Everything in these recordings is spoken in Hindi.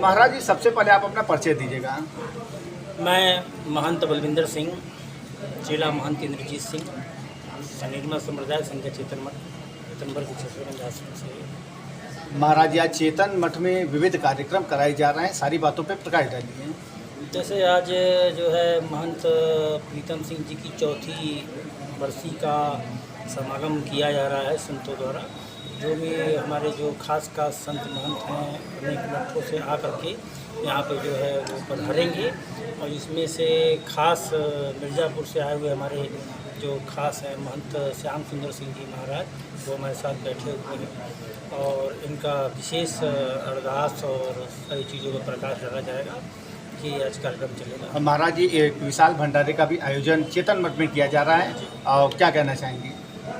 महाराज जी, सबसे पहले आप अपना परिचय दीजिएगा। मैं महंत बलविंदर सिंह, जिला महंत इंद्रजीत सिंह, निर्मल संप्रदाय संघ चेतन मठ पीतम्बर की आश्रम से। महाराज जी, आज चेतन मठ में विविध कार्यक्रम कराए जा रहे हैं, सारी बातों पे प्रकाश डालिए। जैसे आज जो है महंत प्रीतम सिंह जी की चौथी बरसी का समागम किया जा रहा है संतों द्वारा। जो भी हमारे जो खास संत महंत हैं अनेक मठों से आकर के यहाँ पे जो है वो पधारेंगे, और इसमें से खास मिर्ज़ापुर से आए हुए हमारे जो खास हैं महंत श्याम सुंदर सिंह जी महाराज, वो हमारे साथ बैठे हुए हैं, और इनका विशेष अरदास और सारी चीज़ों का प्रकाश डाला जाएगा कि आज कार्यक्रम चलेगा। महाराज जी, एक विशाल भंडारे का भी आयोजन चेतन मठ में किया जा रहा है, और क्या कहना चाहेंगे?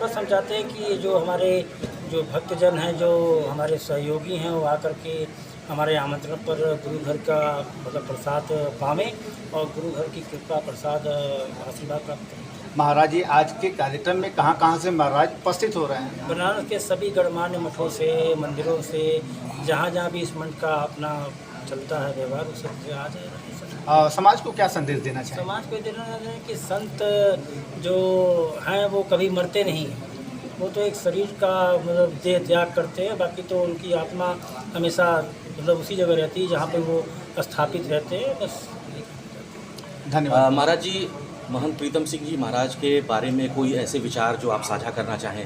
बस हम चाहते हैं कि जो हमारे जो भक्तजन हैं, जो हमारे सहयोगी हैं, वो आकर के हमारे आमंत्रण पर गुरु घर का मतलब प्रसाद पावें और गुरु घर की कृपा प्रसाद आशीर्वाद प्राप्त करें। महाराज जी, आज के कार्यक्रम में कहाँ से महाराज उपस्थित हो रहे हैं? बनारस के सभी गणमान्य मठों से, मंदिरों से, जहाँ भी इस मठ का अपना चलता है व्यवहार, उस सब से आ जाए। समाज को क्या संदेश देना चाहिए? समाज को देना है कि संत जो हैं वो कभी मरते नहीं हैं, वो तो एक शरीर का मतलब देह त्याग करते हैं, बाकी तो उनकी आत्मा हमेशा मतलब उसी जगह रहती है जहाँ पे वो स्थापित रहते हैं। बस धन्यवाद। महाराज जी, महंत प्रीतम सिंह जी महाराज के बारे में कोई ऐसे विचार जो आप साझा करना चाहें?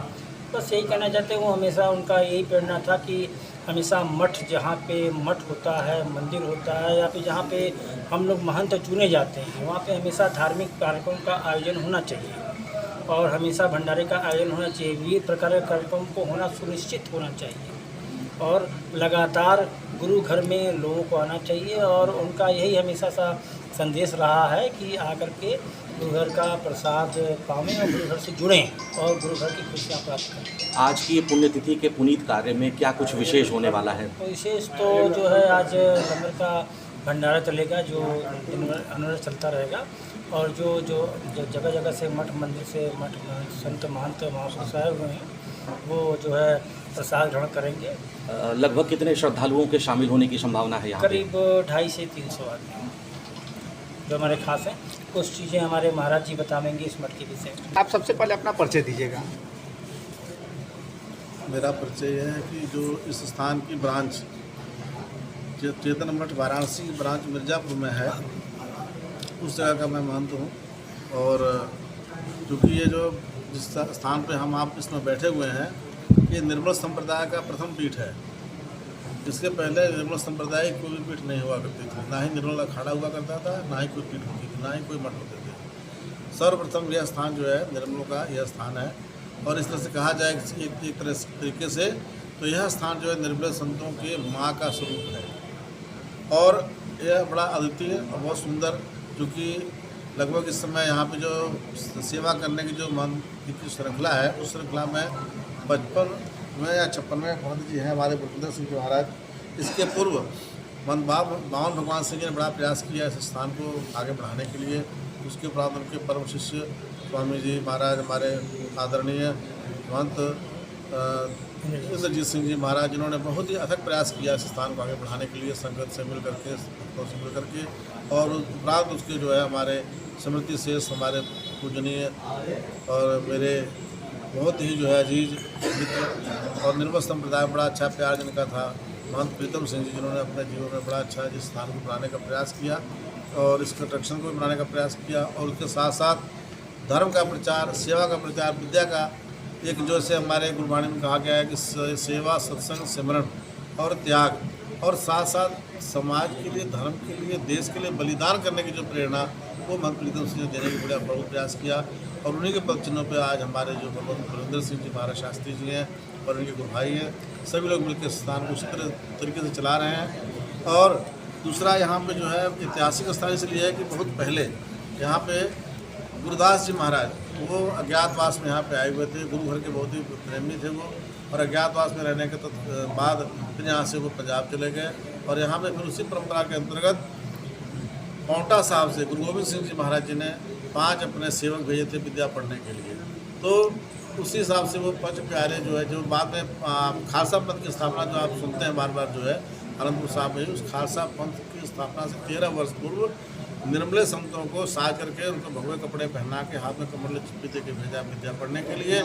बस यही कहना चाहते हैं, वो हमेशा उनका यही प्रेरणा था कि हमेशा मठ, जहाँ पे मठ होता है, मंदिर होता है, या फिर जहाँ पे हम लोग महंत चुने जाते हैं, वहाँ पे हमेशा धार्मिक कार्यक्रम का आयोजन होना चाहिए, और हमेशा भंडारे का आयोजन होना चाहिए। विविध प्रकार के कार्यक्रम को होना सुनिश्चित होना चाहिए, और लगातार गुरु घर में लोगों को आना चाहिए, और उनका यही हमेशा सा संदेश रहा है कि आकर के गुरु घर का प्रसाद पावें और गुरु घर से जुड़ें और गुरु घर की खुशियाँ प्राप्त करें। आज की पुण्यतिथि के पुनीत कार्य में क्या कुछ विशेष होने वाला है? तो विशेष तो जो है आज लंगर का भंडारा चलेगा, जो अनवरत चलता रहेगा, और जो जगह जगह से मठ मंदिर से मठ संत महंत महापुरुष आए हुए हैं, वो जो है प्रसाद ग्रहण करेंगे। लगभग कितने श्रद्धालुओं के शामिल होने की संभावना है यहाँ पे? करीब 250 से 300 आदमी जो हमारे खास हैं। कुछ चीज़ें हमारे महाराज जी बताएंगे इस मठ के विषय में। आप सबसे पहले अपना परिचय दीजिएगा। मेरा परिचय यह है कि जो इस स्थान की ब्रांच चेतन मठ वाराणसी ब्रांच मिर्ज़ापुर में है, उस जगह का मैं महंत हूँ। और चूँकि ये जो जिस स्थान पे हम आप इसमें बैठे हुए हैं, ये निर्मल संप्रदाय का प्रथम पीठ है। इसके पहले निर्मल संप्रदाय की कोई भी पीठ नहीं हुआ करती थी, ना ही निर्मल अखाड़ा हुआ करता था, ना ही कोई पीठ होती थी, ना ही कोई मठ होते थे। सर्वप्रथम यह स्थान जो है निर्मलों का यह स्थान है, और इस तरह से कहा जाए एक तरीके से तो यह स्थान जो है निर्मल संतों के माँ का स्वरूप है। और यह बड़ा अद्वितीय और बहुत सुंदर, क्योंकि लगभग इस समय यहाँ पे जो सेवा करने की जो मन की श्रृंखला है, उस श्रृंखला में 55वें या 56वें महंत जी हैं हमारे बलविंदर सिंह जी महाराज। इसके पूर्व महंत बावन भगवान सिंह जी ने बड़ा प्रयास किया इस स्थान को आगे बढ़ाने के लिए। उसके उपरांत उनके परम शिष्य स्वामी जी महाराज, हमारे आदरणीय महंत इंद्रजीत सिंह जी महाराज, जिन्होंने बहुत ही अथक प्रयास किया इस स्थान को आगे बढ़ाने के लिए, संगत से मिल करके, भक्तों से मिल करके। और उपरांत उसके जो है हमारे स्मृति शेष, हमारे पूजनीय और मेरे बहुत ही जो है अजीज मित्र और निर्मल संप्रदाय बड़ा अच्छा प्यार जिनका था, महंत प्रीतम सिंह जी, जिन्होंने अपने जीवन में बड़ा अच्छा इस स्थान को बनाने का प्रयास किया और इस कंस्ट्रक्शन को बनाने का प्रयास किया। और उसके साथ साथ धर्म का प्रचार, सेवा का प्रचार, विद्या का एक जो से हमारे गुरबाणी में कहा गया है कि सेवा, सत्संग, सिमरन और त्याग, और साथ साथ समाज के लिए, धर्म के लिए, देश के लिए बलिदान करने की जो प्रेरणा, वो महंत प्रीतम सिंह जी देने के बड़ा बहुत प्रयास किया। और उन्हीं के पद चिन्हों पर आज हमारे जो बलविंदर सिंह जी महाराज शास्त्री जी हैं और उनके गुरु भाई हैं, सभी लोग मिलकर स्थान को उसी तरीके से चला रहे हैं। और दूसरा यहाँ पे जो है ऐतिहासिक स्थान इसलिए है कि बहुत पहले यहाँ पे गुरुदास जी महाराज वो अज्ञातवास में यहाँ पे आए हुए थे। गुरु घर के बहुत ही प्रेमी थे वो, और अज्ञातवास में रहने के बाद फिर यहाँ से वो पंजाब चले गए, और यहाँ पे फिर उसी परंपरा के अंतर्गत पांवटा साहब से गुरु गोविंद सिंह जी महाराज जी ने 5 अपने सेवक भेजे थे विद्या पढ़ने के लिए। तो उसी हिसाब से वो 5 प्यारे जो है, जो बाद में खालसा पंथ की स्थापना जो आप सुनते हैं बार बार जो है, आनंदपुर साहब में उस खालसा पंथ की स्थापना से 13 वर्ष पूर्व निर्मले संतों को साज करके उनको भगवे कपड़े पहना के हाथ में कमल चिप्पी दे के भेजा विद्या पढ़ने के लिए,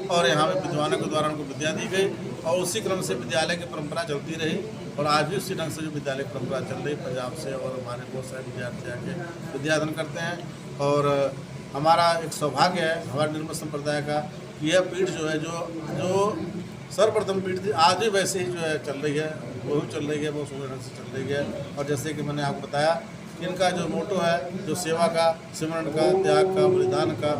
और यहाँ पे विद्वानों के द्वारा उनको विद्या दी गई और उसी क्रम से विद्यालय की परंपरा चलती रही और आज भी उसी ढंग से जो विद्यालय की परंपरा चल रही पंजाब से, और हमारे बहुत सारे विद्यार्थी आके विद्याधन करते हैं। और हमारा एक सौभाग्य है हमारे निर्मल संप्रदाय का कि यह पीठ जो है जो सर्वप्रथम पीठ थी, आज भी वैसे ही जो है चल रही है, वो चल रही है, बहुत सुंदर ढंग से चल रही है। और जैसे कि मैंने आपको बताया कि इनका जो मोटो है जो सेवा का, सिमरन का, त्याग का, बलिदान का,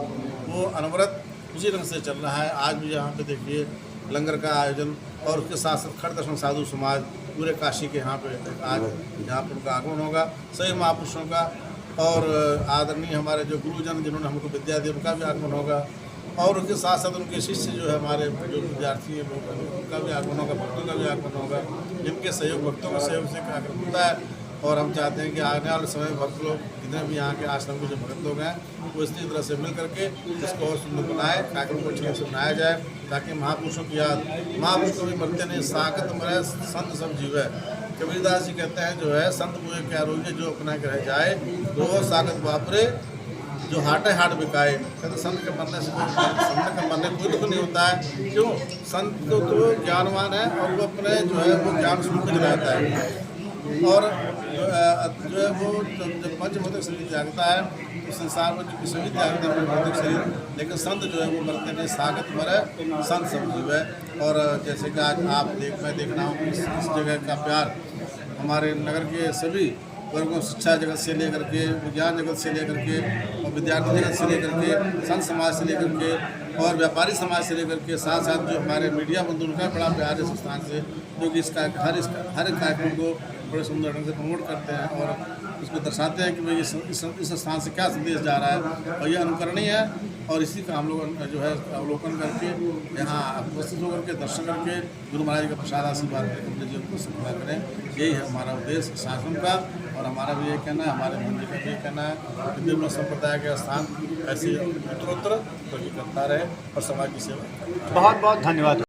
वो अनवरत उसी ढंग से चल रहा है। आज भी यहाँ पे देखिए लंगर का आयोजन और उसके साथ साथ खड़ दर्शन साधु समाज पूरे काशी के यहाँ पे आज यहाँ पर उनका आगमन होगा, सभी महापुरुषों का और आदरणीय हमारे जो गुरुजन जिन्होंने हमको विद्या दी उनका भी आगमन होगा, और उसके साथ साथ उनके शिष्य जो है हमारे जो विद्यार्थी हैं उनका भी आगमन होगा, भक्तों का भी आगमन होगा। जिनके सहयोग भक्तों के सहयोग से कार्यक्रम होता है और हम चाहते हैं कि आने वाले समय में भक्त लोग जितने भी यहाँ के आश्रम के जो भक्त लोग हैं वो इसी तरह से मिल करके इसको और सुंदर बनाए, कार्यक्रम को ठीक से बनाया जाए ताकि महापुरुषों की याद, महापुरुष कभी मरते नहीं, साकत मरे संत सब जीवे। कबीरदास जी कहते हैं जो है संत मुझे क्या रोगे जो अपना के रह जाए, वो साकत वापरे जो हाटे हाट बिकाए। कहते संत के मरने से संत के मरने कोई दुख नहीं होता है, क्यों? संत तो ज्ञानवान है और वो अपने जो है वो ज्ञान स्वरूप में रहता है, और जो है वो जब पंच भौतिक शरीर त्यागता है तो संसार में जो सभी त्यागता है भौतिक शरीर, लेकिन संत जो है वो मरते नहीं, सागत मरे संत सब जीव है। और जैसे कि आज आप मैं देख रहा हूँ इस जगह का प्यार हमारे नगर के सभी वर्गों, शिक्षा जगत से लेकर के, विज्ञान जगत से लेकर के, और विद्यार्थी जगत से लेकर के, संत समाज से लेकर के और व्यापारी समाज से लेकर के, साथ साथ जो हमारे मीडिया बंधु उनका बड़ा प्यार है इस स्थान से, जो कि इसका हर कार्यक्रम को बड़े सुंदर ढंग से प्रमोट करते हैं और उसको दर्शाते हैं कि भाई इस स्थान से क्या संदेश जा रहा है, और ये अनुकरणीय है। और इसी का हम लोग जो है अवलोकन करके यहाँ उपस्थित होकर के दर्शन करके गुरु महाराज का प्रसाद आशीर्वाद करके जी उनको संपूर्ण करें, यही है हमारा उद्देश्य शासन का। और हमारा भी ये कहना है, हमारे मंदिर का भी ये कहना है कि निर्मल संप्रदाय के स्थान ऐसे उत्तरोत्तर करता रहे और समाज की सेवा। बहुत बहुत धन्यवाद।